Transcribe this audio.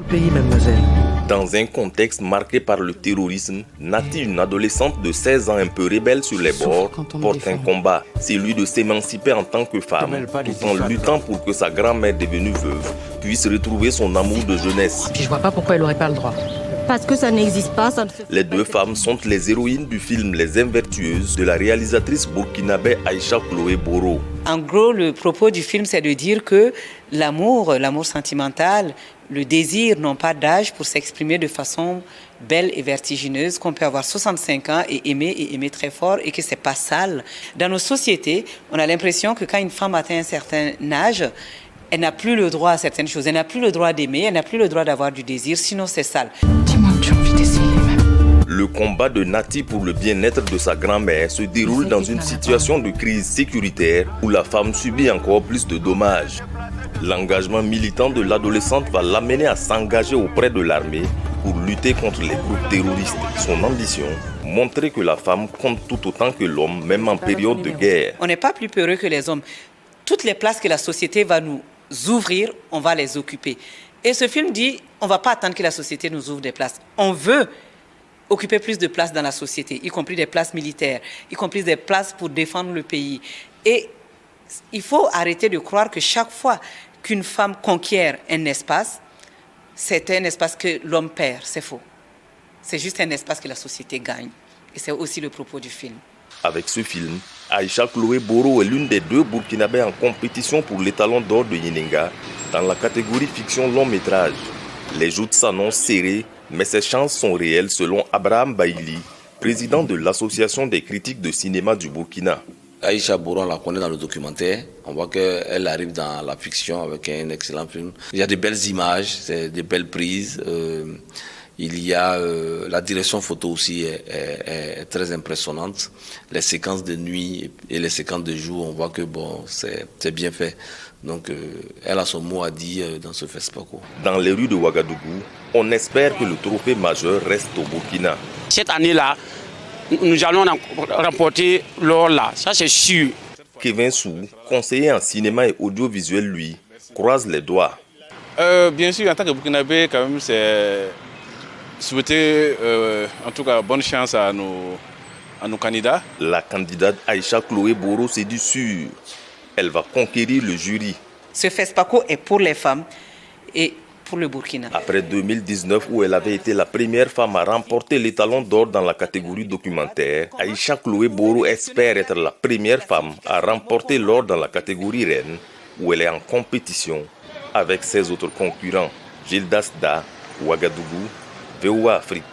pays, mademoiselle. Dans un contexte marqué par le terrorisme, Nati, une adolescente de 16 ans un peu rebelle sur les bords, porte un combat, celui de s'émanciper en tant que femme, tout en luttant pour que sa grand-mère devenue veuve puisse retrouver son amour de jeunesse. Puis je vois pas pourquoi elle aurait pas le droit. Parce que ça n'existe pas, ça ne se fait Les pas. deux femmes sont les héroïnes du film Les Invertueuses de la réalisatrice burkinabé Aïcha Chloé Boro. En gros, le propos du film, c'est de dire que l'amour sentimental, le désir n'ont pas d'âge pour s'exprimer de façon belle et vertigineuse, qu'on peut avoir 65 ans et aimer très fort et que c'est pas sale. Dans nos sociétés, on a l'impression que quand une femme atteint un certain âge, elle n'a plus le droit à certaines choses. Elle n'a plus le droit d'aimer, elle n'a plus le droit d'avoir du désir, sinon c'est sale. Dis-moi que tu as envie d'essayer, même. Le combat de Nati pour le bien-être de sa grand-mère se déroule dans une situation de crise sécuritaire où la femme subit encore plus de dommages. L'engagement militant de l'adolescente va l'amener à s'engager auprès de l'armée pour lutter contre les groupes terroristes. Son ambition, montrer que la femme compte tout autant que l'homme, même en période de guerre. On n'est pas plus peureux que les hommes. Toutes les places que la société va nous ouvrir, on va les occuper. Et ce film dit, on ne va pas attendre que la société nous ouvre des places. On veut occuper plus de places dans la société, y compris des places militaires, y compris des places pour défendre le pays. Et il faut arrêter de croire que chaque fois qu'une femme conquiert un espace, c'est un espace que l'homme perd. C'est faux. C'est juste un espace que la société gagne. Et c'est aussi le propos du film. Avec ce film, Aïcha Chloé Boro est l'une des deux burkinabés en compétition pour l'étalon d'or de Yenenga dans la catégorie fiction long métrage. Les joutes s'annoncent serrées, mais ses chances sont réelles selon Abraham Baïli, président de l'association des critiques de cinéma du Burkina. Aïcha Boro, on la connaît dans le documentaire. On voit qu'elle arrive dans la fiction avec un excellent film. Il y a de belles images, c'est de belles prises. Il y a la direction photo aussi est très impressionnante. Les séquences de nuit et les séquences de jour, on voit que bon, c'est bien fait. Donc elle a son mot à dire dans ce FESPACO. Dans les rues de Ouagadougou, on espère que le trophée majeur reste au Burkina. Cette année-là, nous allons remporter l'or là, ça c'est sûr. Kevin Sou, conseiller en cinéma et audiovisuel, lui, croise les doigts. Bien sûr, en tant que Burkinabé, quand même, c'est souhaiter en tout cas bonne chance à nos candidats. La candidate Aïcha Chloé Boro s'est dit sûre. Elle va conquérir le jury. Ce FESPACO est pour les femmes et pour le Burkina. Après 2019, où elle avait été la première femme à remporter l'étalon d'or dans la catégorie documentaire, Aïcha Chloé Boro espère être la première femme à remporter l'or dans la catégorie reine, où elle est en compétition avec ses autres concurrents. Gildas Da, Ouagadougou, VOA Afrique.